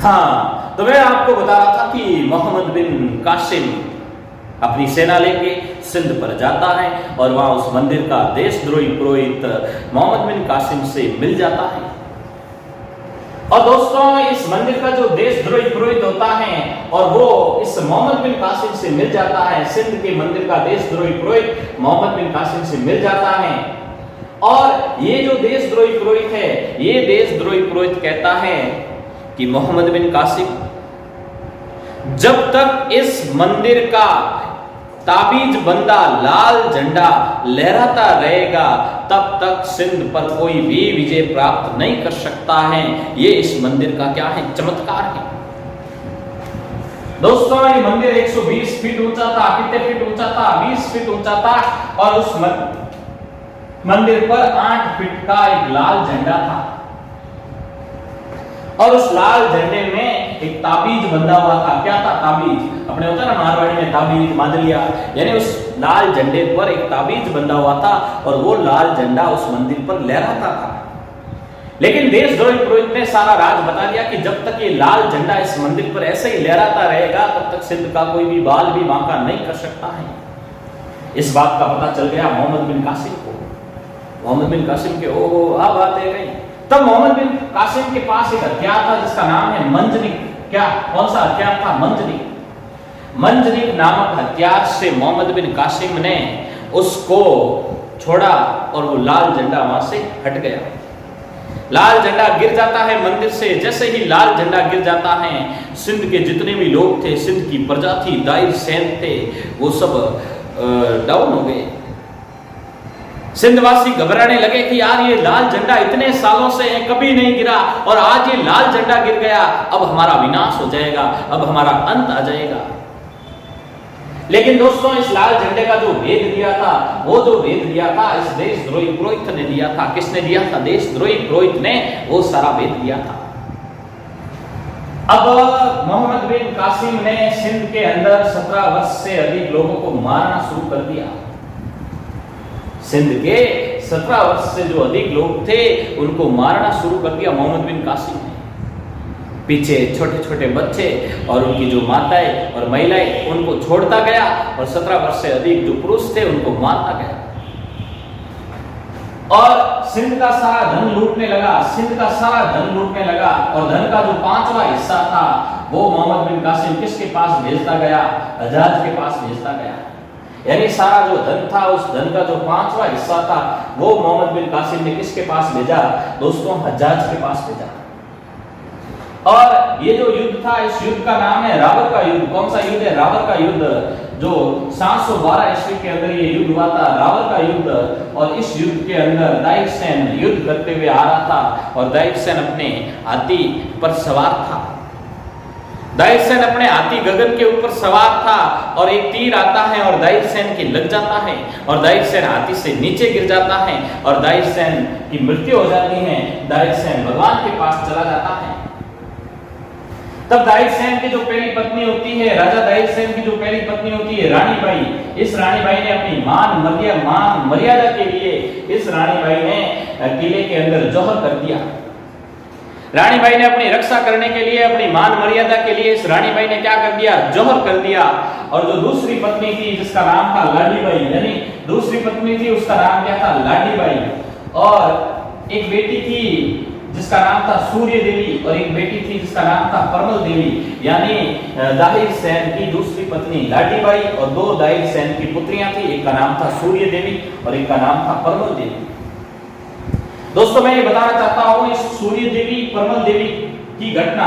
हाँ, तो मैं आपको बता रहा था कि मोहम्मद बिन कासिम अपनी सेना लेके सिंध पर जाता है और वहां उस मंदिर का देशद्रोही पुरोहित मोहम्मद बिन कासिम से मिल जाता है। और दोस्तों, इस मंदिर का जो देशद्रोही पुरोहित होता है और वो इस मोहम्मद बिन कासिम से मिल जाता है, सिंध के मंदिर का देशद्रोही पुरोहित मोहम्मद बिन कासिम से मिल जाता है। और ये जो देशद्रोही पुरोहित है, ये देशद्रोही पुरोहित कहता है कि मोहम्मद बिन कासिम, जब तक इस मंदिर का ताबीज बंदा लाल झंडा लहराता रहेगा तब तक सिंध पर कोई भी विजय प्राप्त नहीं कर सकता है। ये इस मंदिर का क्या है, चमत्कार है। दोस्तों, ये मंदिर 120 फीट ऊंचा था। कितने फीट ऊंचा था? 20 फीट ऊंचा था। और उस मंदिर पर 8 फीट का एक लाल झंडा था और उस लाल झंडे में एक ताबीज बंधा हुआ था। क्या था? ताबीज। अपने होता ना मारवाड़ी में ताबीज मादलिया, यानी उस लाल झंडे पर एक ताबीज बंधा हुआ था और वो लाल झंडा उस मंदिर पर लहराता था। लेकिन देशद्रोही पुरोहित ने सारा राज बता दिया कि जब तक ये लाल झंडा इस मंदिर पर ऐसे ही लहराता रहेगा तब तक सिंध का कोई भी बाल भी बांका नहीं कर सकता है। इस बात का पता चल गया मोहम्मद बिन कासिम को। मोहम्मद बिन कासिम के ओहो आ बात है गई। तब मोहम्मद बिन कासिम के पास एक हथियार था जिसका नाम है मंजनिक। क्या? कौन सा हथियार था? मंजनिक। मंजनिक नामक हथियार से मोहम्मद बिन कासिम ने उसको छोड़ा और वो लाल झंडा वहां से हट गया। लाल झंडा गिर जाता है मंदिर से। जैसे ही लाल झंडा गिर जाता है, सिंध के जितने भी लोग थे, सिंध की प्रजा थी, दाइर सैन थे, वो सब डाउन हो गए। सिंधवासी घबराने लगे कि यार ये लाल झंडा इतने सालों से है, कभी नहीं गिरा और आज ये लाल झंडा गिर गया, अब हमारा विनाश हो जाएगा, अब हमारा अंत आ जाएगा। लेकिन दोस्तों, इस लाल झंडे का जो भेद दिया था, वो जो भेद दिया था इस देशद्रोही पुरोहित ने दिया था। किसने दिया था? देशद्रोही पुरोहित ने वो सारा भेद दिया था। अब मोहम्मद बिन कासिम ने सिंध के अंदर 17 वर्ष से अधिक लोगों को मारना शुरू कर दिया। सिंध के 17 वर्ष से जो अधिक लोग थे उनको मारना शुरू कर दिया मोहम्मद बिन कासिम ने। पीछे छोटे छोटे बच्चे और उनकी जो माताएं और महिलाएं उनको छोड़ता गया और 17 वर्ष से अधिक जो पुरुष थे उनको मारता गया और सिंध का सारा धन लूटने लगा। सिंध का सारा धन लूटने लगा और धन का जो 5वां हिस्सा था वो मोहम्मद बिन कासिम किसके पास भेजता गया? हज्जाज के पास भेजता गया। यानी सारा जो धन था, उस धन का जो 5वां हिस्सा था वो मोहम्मद बिन कासिम ने किसके पास भेजा? दोस्तों, हज्जाज के पास भेजा। और ये जो युद्ध था, इस युद्ध का नाम है रावर का युद्ध। कौन सा युद्ध है? रावर का युद्ध, जो 712 ईस्वी के अंदर ये युद्ध हुआ था, रावर का युद्ध। और इस युद्ध के अंदर दाइर सैन युद्ध करते हुए आ रहा था और दाइर सैन अपने हाथी पर सवार था। दाइर सैन अपने हाथी गगन के ऊपर सवार था और एक तीर आता है और दाइर सैन की लग जाता है और दाइर सैन हाथी से नीचे गिर जाता है और दाइर सैन की मृत्यु हो जाती है। दाइर सैन भगवान के पास चला जाता है। तब दाइर सैन की जो पहली पत्नी होती है, राजा दाइर सैन की जो पहली पत्नी होती है रानी बाई, इस रानी बाई ने अपनी मान मर्यादा के लिए इस रानी बाई ने किले के अंदर जौहर कर दिया। रानी बाई ने अपनी रक्षा करने के लिए, अपनी मान मर्यादा के लिए इस रानी बाई ने क्या कर दिया? जौहर कर दिया। और जो दूसरी पत्नी थी जिसका नाम था लाडी बाई, यानी दूसरी पत्नी थी उसका नाम क्या था? लाडी बाई। और एक बेटी थी जिसका नाम था सूर्य देवी और एक बेटी थी जिसका नाम था परमल देवी। यानी दाहिर सैन की दूसरी पत्नी लाडी बाई और 2 दाहिर सैन की पुत्रियां थी। एक का नाम था सूर्य देवी और एक का नाम था परमल देवी। दोस्तों, मैं ये बताना चाहता हूं इस सूर्य देवी परमल देवी की घटना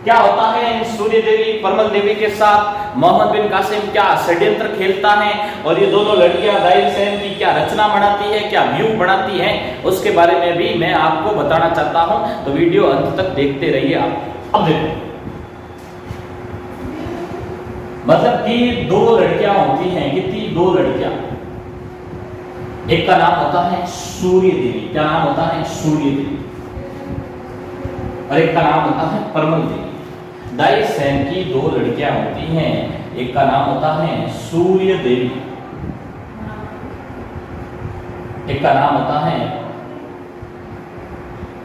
क्या होता है। इन सूर्य देवी परमल देवी के साथ मोहम्मद बिन कासिम क्या षड्यंत्र खेलता है और ये दोनों लड़कियां दाइर सैन की क्या रचना बनाती है, क्या व्यूह बनाती है, उसके बारे में भी मैं आपको बताना चाहता हूं। तो वीडियो अंत तक देखते रहिए आप। अब देखो, मतलब कि 2 लड़कियां होती हैं। कितनी? 2 लड़कियां। एक का नाम होता है सूर्य देवी। क्या नाम होता है? सूर्य देवी। और एक का नाम होता है परमल देवी। दाइर सैन की 2 लड़कियां होती हैं। एक का नाम होता है सूर्य देवी, एक का नाम होता है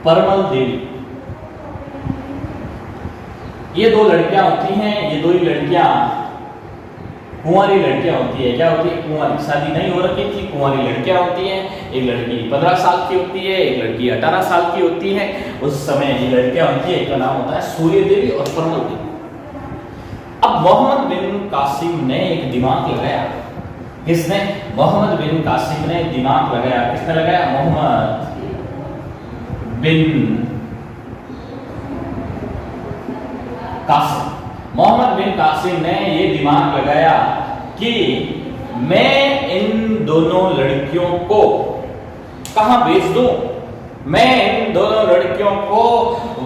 परमल देवी। ये दो लड़कियां होती हैं, ये दो ही लड़कियां कुंवारी लड़कियां होती है। क्या होती है? कुंवारी, शादी नहीं हो रखी थी, कुंवारी लड़कियां होती हैं। एक लड़की 15 साल की होती है, एक लड़की 18 साल की होती है। उस समय ये लड़कियां होती है, एक का नाम होता है सूर्य देवी और परमल देवी। अब मोहम्मद बिन कासिम ने एक दिमाग लगाया। किसने? मोहम्मद बिन कासिम ने दिमाग लगाया। किसने लगाया? मोहम्मद बिन कासिम। मोहम्मद बिन कासिम ने ये दिमाग लगाया कि मैं इन दोनों लड़कियों को कहां भेज दूं? मैं इन दोनों लड़कियों को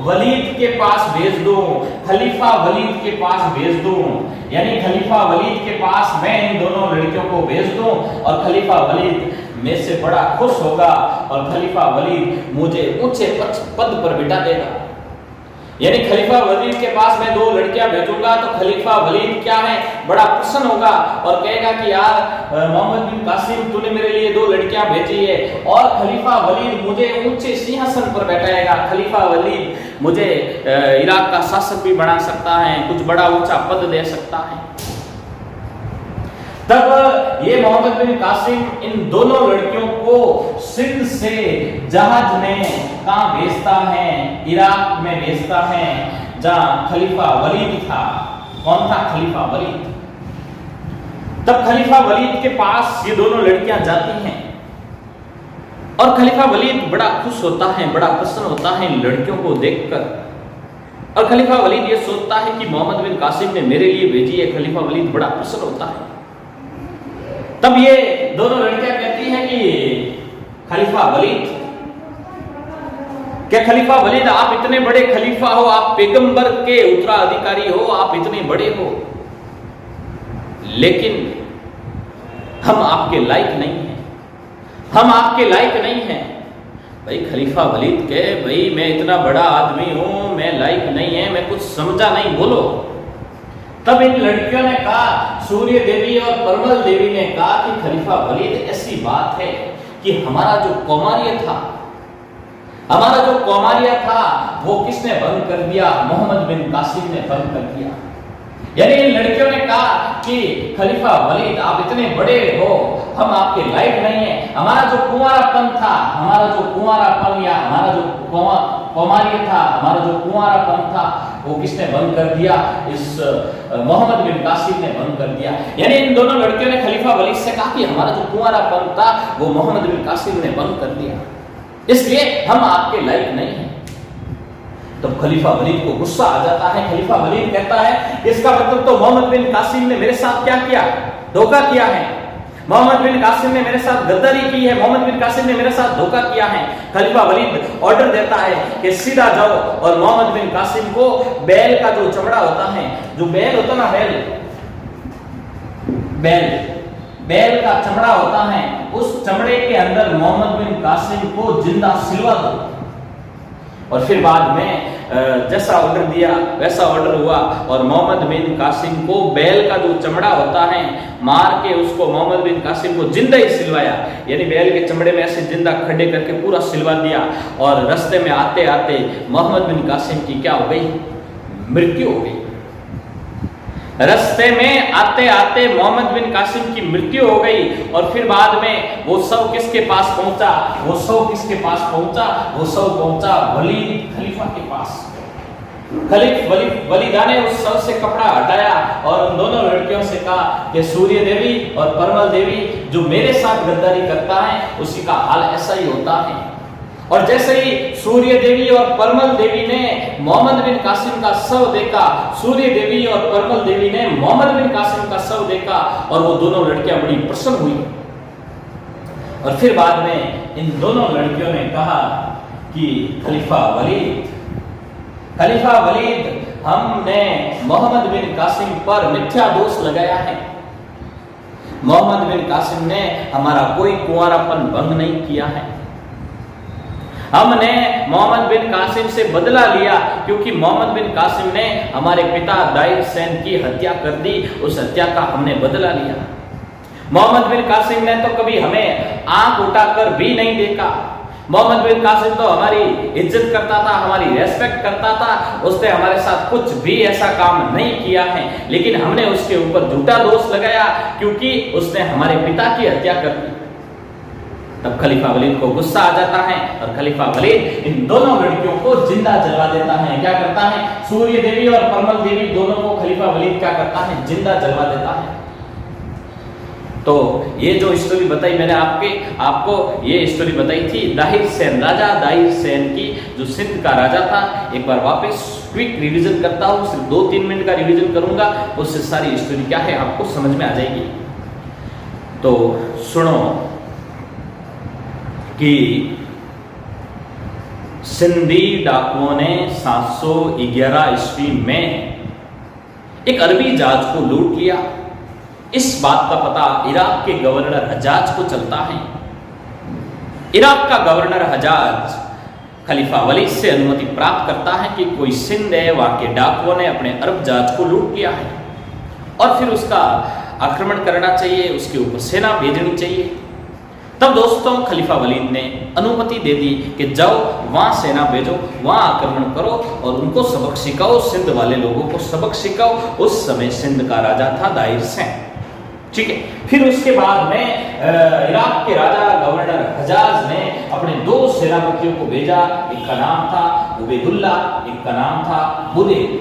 वलीद के पास भेज दूं, खलीफा वलीद के पास भेज दूं। यानी खलीफा वलीद के पास मैं इन दोनों लड़कियों को भेज दूं और खलीफा वलीद मेरे से बड़ा खुश होगा और खलीफा वलीद मुझे ऊंचे पद पर बिठा देगा। यानी खलीफा वलीद के पास मैं दो लड़कियां भेजूंगा तो खलीफा वलीद क्या है? बड़ा प्रसन्न होगा और कहेगा कि यार मोहम्मद बिन कासिम तूने मेरे लिए दो लड़कियां भेजी है। और खलीफा वलीद मुझे ऊंचे सिंहासन पर बैठाएगा। खलीफा वलीद मुझे इराक का शासक भी बना सकता है, कुछ बड़ा ऊंचा पद दे सकता है। तब ये मोहम्मद बिन कासिम इन दोनों लड़कियों को सिंध से जहाज में कहां भेजता है? इराक में भेजता है, जहां खलीफा वलीद था। कौन था? खलीफा वलीद। तब खलीफा वलीद के पास ये दोनों लड़कियां जाती हैं और खलीफा वलीद बड़ा खुश होता है, बड़ा प्रसन्न होता है इन लड़कियों को देखकर। और खलीफा वलीद ये सोचता है कि मोहम्मद बिन कासिम ने मेरे लिए भेजी है। खलीफा वलीद बड़ा प्रसन्न होता है। तब ये दोनों लड़कियां कहती हैं कि खलीफा वलीद, क्या खलीफा वलीद आप इतने बड़े खलीफा हो, आप पैगंबर के उत्तराधिकारी हो, आप इतने बड़े हो, लेकिन हम आपके लायक नहीं हैं, हम आपके लायक नहीं हैं। भाई खलीफा वलीद के भाई मैं इतना बड़ा आदमी हूं, मैं लायक नहीं है, मैं कुछ समझा नहीं, बोलो। तब इन लड़कियों ने कहा, सूर्य देवी और परमल देवी ने कहा कि खलीफा वलीद ऐसी बात है कि हमारा जो कौमार्य था, हमारा जो कौमार्य था वो किसने भंग कर दिया? मोहम्मद बिन कासिम ने भंग कर दिया। यानी इन लड़कियों ने कहा कि खलीफा वलीद आप इतने बड़े हो, हम आपके लायक नहीं है। हमारा जो कुंवारापन था, हमारा जो कुंवारापन या हमारा जो कौमार्य था, हमारा जो कुंवारापन था वो किसने भंग कर दिया? इस मोहम्मद बिन कासिम ने भंग कर दिया। यानी इन दोनों लड़कियों ने खलीफा वलीद से कहा कि हमारा जो कुंवारापन था वो मोहम्मद बिन कासिम ने भंग कर दिया, इसलिए हम आपके लायक नहीं हैं। तब खलीफा वलीद को गुस्सा आ जाता है। खलीफा वलीद कहता है इसका मतलब तो मोहम्मद बिन कासिम ने मेरे साथ क्या किया? धोखा किया है। मोहम्मद बिन कासिम ने मेरे साथ गद्दारी की है, मोहम्मद बिन कासिम ने मेरे साथ धोखा किया है। खलीफा वलीद ऑर्डर देता है कि सीधा जाओ और मोहम्मद बिन कासिम को बैल का जो चमड़ा होता है, जो बैल होता ना, बैल का चमड़ा होता है, उस चमड़े के अंदर मोहम्मद बिन कासिम को जिंदा सिलवा दो। और फिर बाद में जैसा ऑर्डर दिया वैसा ऑर्डर हुआ और मोहम्मद बिन कासिम को बैल का जो चमड़ा होता है मार के उसको मोहम्मद बिन कासिम को जिंदा ही सिलवाया। यानी बैल के चमड़े में ऐसे जिंदा खड़े करके पूरा सिलवा दिया। और रास्ते में आते आते मोहम्मद बिन कासिम की क्या हो गई? मृत्यु हो गई। रास्ते में आते आते मोहम्मद बिन कासिम की मृत्यु हो गई। और फिर बाद में वो शव किसके पास पहुंचा? वो शव किसके पास पहुंचा? वो शव पहुंचा वलीद खलीफा के पास। वलीदा ने उस शव से कपड़ा हटाया और उन दोनों लड़कियों से कहा कि सूर्य देवी और परमल देवी जो मेरे साथ गद्दारी करता है उसी का हाल ऐसा ही होता है। और जैसे ही सूर्य देवी और परमल देवी ने मोहम्मद बिन कासिम का शव देखा, सूर्य देवी और परमल देवी ने मोहम्मद बिन कासिम का शव देखा और वो दोनों लड़कियां बड़ी प्रसन्न हुई। और फिर बाद में इन दोनों लड़कियों ने कहा कि खलीफा वलीद हमने मोहम्मद बिन कासिम पर मिथ्या दोष लगाया है। मोहम्मद बिन कासिम ने हमारा कोई कुंवारापन भंग नहीं किया है। हमने मोहम्मद बिन कासिम से बदला लिया क्योंकि मोहम्मद बिन कासिम ने हमारे पिता दाइर सैन की हत्या कर दी। उस हत्या का हमने बदला लिया। मोहम्मद बिन कासिम ने तो कभी हमें आंख उठाकर भी नहीं देखा। मोहम्मद बिन कासिम तो हमारी इज्जत करता था, हमारी रेस्पेक्ट करता था, उसने हमारे साथ कुछ भी ऐसा काम नहीं किया है, लेकिन हमने उसके ऊपर झूठा दोष लगाया क्योंकि उसने हमारे पिता की हत्या कर दी। तब खलीफा वलीद को गुस्सा आ जाता है और खलीफा वलीद इन दोनों लड़कियों को जिंदा जला देता है। क्या करता है? सूर्य देवी और परमल देवी दोनों को खलीफा वलीद क्या करता है? जिंदा जलवा देता है। तो ये जो स्टोरी बताई मैंने आपको ये स्टोरी बताई थी दाहिर सेन, राजा दाहिर सेन की, जो सिंध का राजा था। एक बार वापस क्विक रिवीजन करता हूँ, सिर्फ 2-3 मिनट का रिवीजन करूंगा, उससे सारी स्टोरी क्या है आपको समझ में आ जाएगी। तो सुनो कि सिंधी डाकुओं ने 711 ईस्वी में एक अरबी जहाज को लूट लिया। इस बात का पता इराक के गवर्नर हजाज को चलता है। इराक का गवर्नर हजाज खलीफा वलीद से अनुमति प्राप्त करता है कि कोई सिंध है, वहां के डाकुओं ने अपने अरब जहाज को लूट लिया है और फिर उसका आक्रमण करना चाहिए, उसके ऊपर सेना भेजनी चाहिए। तब दोस्तों खलीफा वलीद ने अनुमति दे दी कि जाओ वहां सेना भेजो, वहां आक्रमण करो और उनको सबक सिखाओ, सिंध वाले लोगों को सबक सिखाओ। उस समय सिंध का राजा था दाहिर सेन। ठीक है, फिर उसके बाद में इराक के राजा गवर्नर हजाज ने अपने 2 सेनापतियों को भेजा। एक का नाम था उबैदुल्ला, एक का नाम था बुदैर।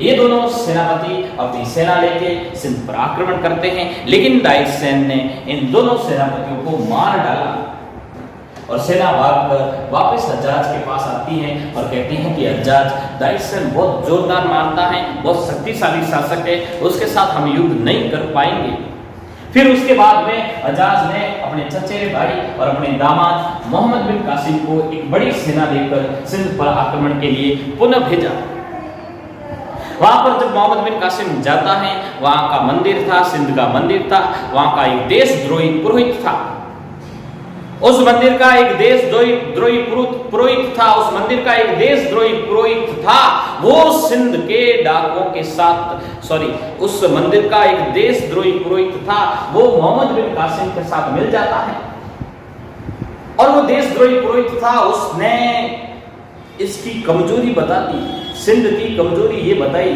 ये दोनों सेनापति अपनी सेना लेके सिंध पर आक्रमण करते हैं, लेकिन दाहिर सेन ने इन दोनों सेनापतियों को मार डाला और सेना भागकर वापस हज्जाज के पास आती है और कहती है कि हज्जाज, दाहिर सेन बहुत जोरदार मारता है, बहुत शक्तिशाली शासक है, उसके साथ हम युद्ध नहीं कर पाएंगे। फिर उसके बाद में हज्जाज ने अपने चचेरे भाई और अपने दामाद मोहम्मद बिन कासिम को एक बड़ी सेना लेकर सिंध पर आक्रमण के लिए पुनः भेजा। वहां पर जब मोहम्मद बिन कासिम जाता है, वहां का मंदिर था, सिंध का मंदिर था, वहां का एक देशद्रोही पुरोहित था। उस मंदिर का एक देशद्रोही पुरोहित था, उस मंदिर का एक देशद्रोही पुरोहित था। वो सिंध के डाकुओं के साथ उस मंदिर का एक देशद्रोही पुरोहित था, वो मोहम्मद बिन कासिम के साथ मिल जाता है और वो देशद्रोही पुरोहित था, उसने इसकी कमजोरी बता दी, सिंध की कमजोरी ये बताई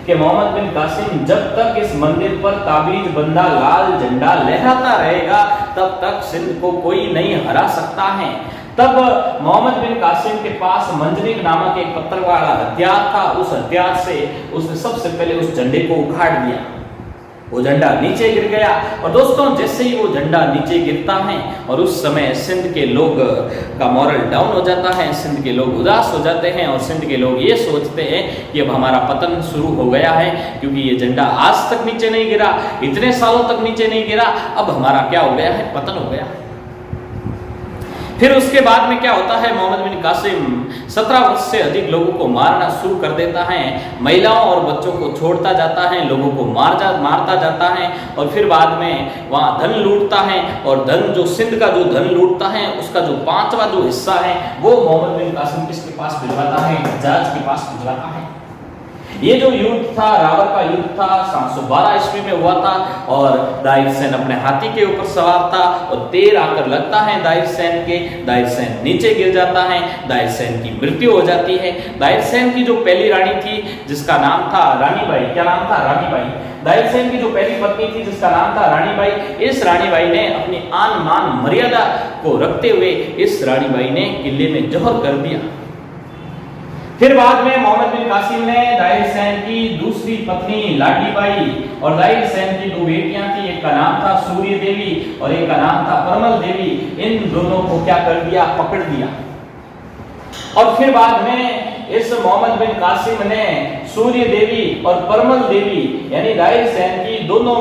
कि मोहम्मद बिन कासिम जब तक इस मंदिर पर ताबीज बंदा लाल झंडा लहराता रहेगा तब तक सिंध को कोई नहीं हरा सकता है। तब मोहम्मद बिन कासिम के पास मंजनीक नामक एक पत्थर वाला हथियार था। उस हथियार से उसने सबसे पहले उस झंडे को उखाड़ दिया, वो झंडा नीचे गिर गया। और दोस्तों जैसे ही वो झंडा नीचे गिरता है और उस समय सिंध के लोग का मॉरल डाउन हो जाता है, सिंध के लोग उदास हो जाते हैं और सिंध के लोग ये सोचते हैं कि अब हमारा पतन शुरू हो गया है, क्योंकि ये झंडा आज तक नीचे नहीं गिरा, इतने सालों तक नीचे नहीं गिरा, अब हमारा क्या हो गया है? पतन हो गया। फिर उसके बाद में क्या होता है? मोहम्मद बिन कासिम 17 वर्ष से अधिक लोगों को मारना शुरू कर देता है, महिलाओं और बच्चों को छोड़ता जाता है, लोगों को मारता जाता है और फिर बाद में वहाँ धन लूटता है। और धन जो सिंध का जो धन लूटता है उसका जो 5वां जो हिस्सा है वो मोहम्मद बिन कासिम किसके पास भिजवाता है? हज्जाज के पास भिजवाता है। ये जो युद्ध था, रावर का युद्ध था, 712 ईस्वी में हुआ था और दाहिर सेन अपने हाथी के ऊपर सवार था और तीर आकर लगता है दाहिर सेन के, दाहिर सेन नीचे गिर जाता है, दाहिर सेन की मृत्यु हो जाती है। दाहिर सेन की जो पहली रानी थी जिसका नाम था रानी बाई, क्या नाम था? रानी बाई। दाहिर सेन की जो पहली पत्नी थी जिसका नाम था रानी बाई, इस रानी बाई ने अपनी आन मान मर्यादा को रखते हुए इस रानी बाई ने किले में जौहर कर दिया। फिर बाद में मोहम्मद बिन कासिम ने दाहिर सेन की दूसरी पत्नी लाडी बाई और दाहिर सेन की 2 बेटियां थी, एक का नाम था सूर्य देवी और एक का नाम था परमल देवी, इन दोनों को क्या कर दिया? पकड़ दिया। और फिर बाद में इस मोहम्मद बिन कासिम ने सूर्य देवी और परमल देवी यानी दाहिर सेन की दोनों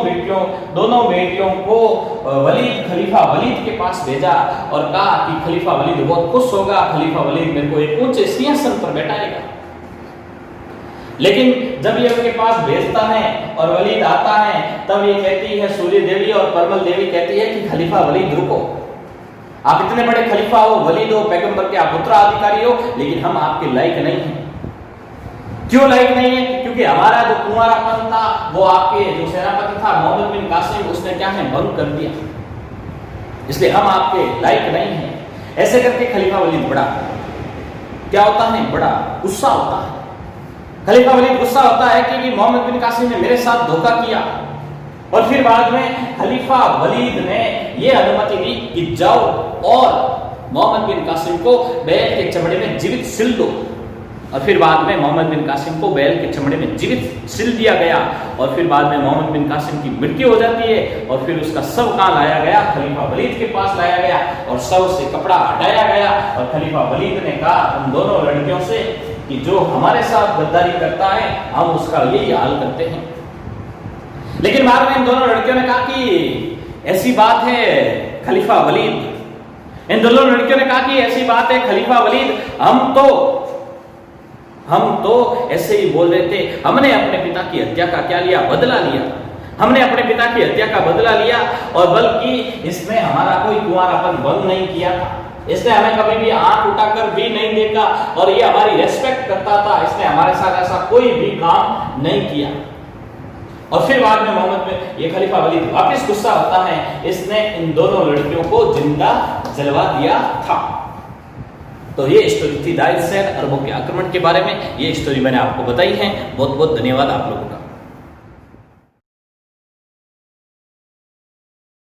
बेटियों को खलीफा वलीद के पास भेजा और कहा कि खलीफा वलीद बहुत खुश होगा, खलीफा वलीद मेरे को एक ऊंचे सिंहासन पर बैठाएगा। लेकिन जब ये उनके पास भेजता है और वलीद आता है तब ये कहती है, सूर्य देवी और परमल देवी कहती है कि खलीफा वलीद रुको, आप इतने बड़े खलीफा हो, वलीद हो, पैगंबर के आप उत्तराधिकारी हो, लेकिन हम आपके लायक नहीं हैं। क्यों लायक नहीं है? क्योंकि हमारा जो कुंवारापन था वो आपके जो सेनापति था मोहम्मद बिन कासिम, उसने क्या है? भंग कर दिया, इसलिए हम आपके लायक नहीं हैं। ऐसे करके खलीफा वलीद बड़ा क्या होता है, बड़ा गुस्सा होता है। खलीफा वलीद गुस्सा होता है कि मोहम्मद बिन कासिम ने मेरे साथ धोखा किया। और फिर बाद में खलीफा वलीद ने यह अनुमति दी कि जाओ और मोहम्मद बिन कासिम को बैल के चमड़े में जीवित सिल दो। और फिर बाद में मोहम्मद बिन कासिम को बैल के चमड़े में जीवित सिल दिया गया। और फिर बाद में मोहम्मद बिन कासिम की मृत्यु हो जाती है और फिर उसका शव कहाँ लाया गया, खलीफा वलीद के पास लाया गया और शव से कपड़ा हटाया गया। और खलीफा वलीद ने कहा उन दोनों लड़कियों से कि जो हमारे साथ गद्दारी करता है हम उसका यही हाल करते हैं। लेकिन बाद में इन दोनों लड़कियों ने कहा कि ऐसी बात है खलीफा वलीद, इन दोनों लड़कियों ने कहा कि ऐसी बात है खलीफा वलीद, हम तो ऐसे ही बोल रहे थे, हमने अपने पिता की हत्या का क्या लिया, बदला लिया। हमने अपने पिता की हत्या का बदला लिया और बल्कि इसने हमारा कोई कुंवारापन बंद नहीं किया था, इसने हमें कभी भी आंख उठाकर भी नहीं देखा और ये हमारी रेस्पेक्ट करता था, इसने हमारे साथ ऐसा कोई भी काम नहीं किया। और फिर बाद में मोहम्मद में ये खलीफा वलीद वापस गुस्सा होता है, इसने इन दोनों लड़कियों को जिंदा जलवा दिया था। तो ये स्टोरी थी दाइद शहर अरबों के आक्रमण के बारे में। ये स्टोरी मैंने आपको बताई है। बहुत बहुत धन्यवाद आप लोगों का।